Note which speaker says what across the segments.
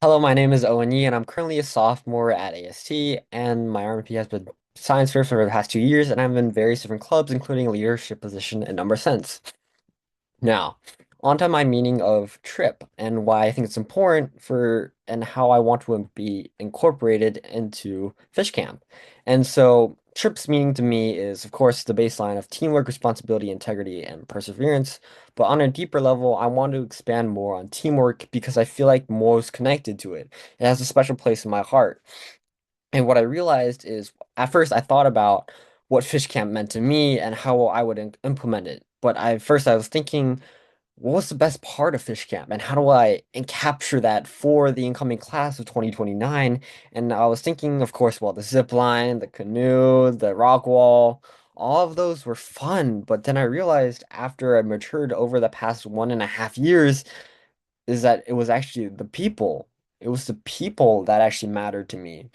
Speaker 1: Hello, my name is Owen Yee, and I'm currently a sophomore at AST, and my RMP has been science fair for the past 2 years, and I'm in various different clubs, including a leadership position in number sense. Now, onto my meaning of trip and why I think it's important for and how I want to be incorporated into fish camp. And so, trips meaning to me is, of course, the baseline of teamwork, responsibility, integrity, and perseverance. But on a deeper level, I want to expand more on teamwork because I feel like more is connected to it. It has a special place in my heart. And what I realized is, at first, I thought about what fish camp meant to me and how I would implement it. But I was thinking, what's the best part of fish camp and how do I capture that for the incoming class of 2029? And I was thinking, of course, well, the zip line, the canoe, the rock wall, all of those were fun. But then I realized after I matured over the past 1.5 years is that it was actually the people. It was the people that actually mattered to me.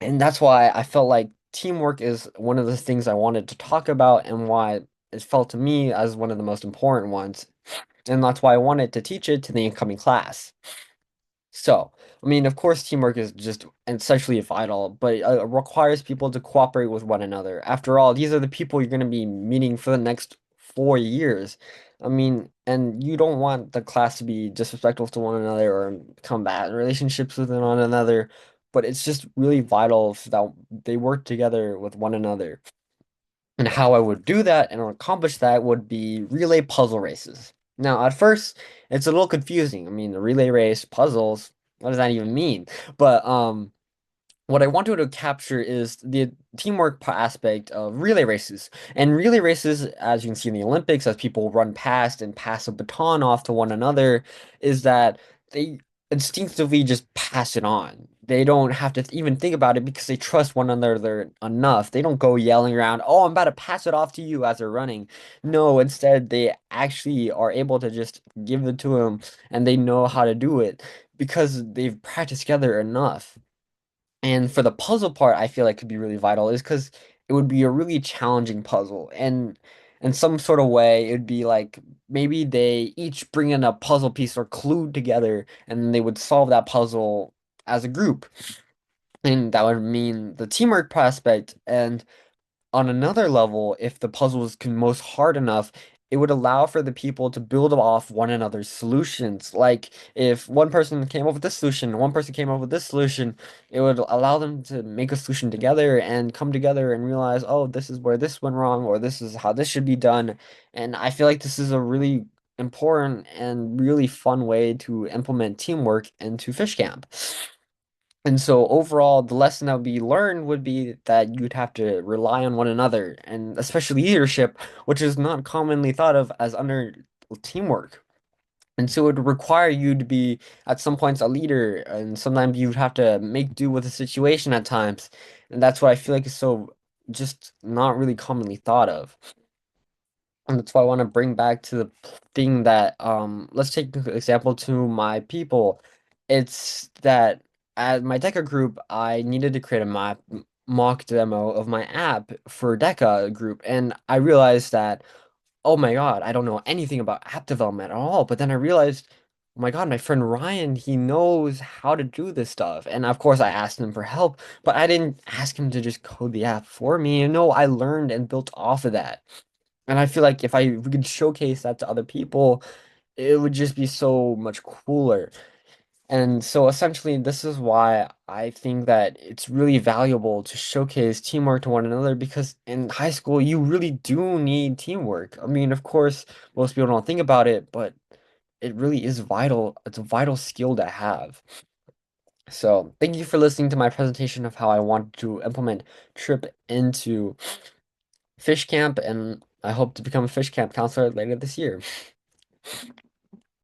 Speaker 1: And that's why I felt like teamwork is one of the things I wanted to talk about and why it felt to me as one of the most important ones. And that's why I wanted to teach it to the incoming class. So, I mean, of course, teamwork is just essentially vital, but it requires people to cooperate with one another. After all, these are the people you're going to be meeting for the next 4 years. I mean, and you don't want the class to be disrespectful to one another or combat relationships with one another, but it's just really vital that they work together with one another. And how I would do that and accomplish that would be relay puzzle races. Now, at first, it's a little confusing. I mean, the relay race, puzzles, what does that even mean? But what I wanted to capture is the teamwork aspect of relay races. And relay races, as you can see in the Olympics, as people run past and pass a baton off to one another, is that they instinctively just pass it on. They don't have to even think about it because they trust one another enough. They don't go yelling around, "Oh, I'm about to pass it off to you," as they're running. No, instead, they actually are able to just give it to them and they know how to do it because they've practiced together enough. And for the puzzle part, I feel like could be really vital is because it would be a really challenging puzzle. And in some sort of way, it'd be like maybe they each bring in a puzzle piece or clue together and they would solve that puzzle as a group. And that would mean the teamwork prospect. And on another level, if the puzzles can most hard enough, it would allow for the people to build off one another's solutions. Like if one person came up with this solution, and one person came up with this solution, it would allow them to make a solution together and come together and realize, oh, this is where this went wrong, or this is how this should be done. And I feel like this is a really important and really fun way to implement teamwork into fish camp. And so overall, the lesson that would be learned would be that you'd have to rely on one another, and especially leadership, which is not commonly thought of as under teamwork. And so it would require you to be at some points a leader, and sometimes you'd have to make do with the situation at times. And that's what I feel like is so just not really commonly thought of. And that's why I want to bring back to the thing that let's take the example to my people. It's that at my Deca group, I needed to create a mock demo of my app for Deca group, and I realized that, oh my God, I don't know anything about app development at all. But then I realized, oh my God, my friend Ryan, he knows how to do this stuff. And of course, I asked him for help, but I didn't ask him to just code the app for me. No, I learned and built off of that. And I feel like if we could showcase that to other people, it would just be so much cooler. And so essentially, this is why I think that it's really valuable to showcase teamwork to one another because in high school, you really do need teamwork. I mean, of course, most people don't think about it, but it really is vital. It's a vital skill to have. So, thank you for listening to my presentation of how I want to implement Trip into fish camp, and I hope to become a fish camp counselor later this year.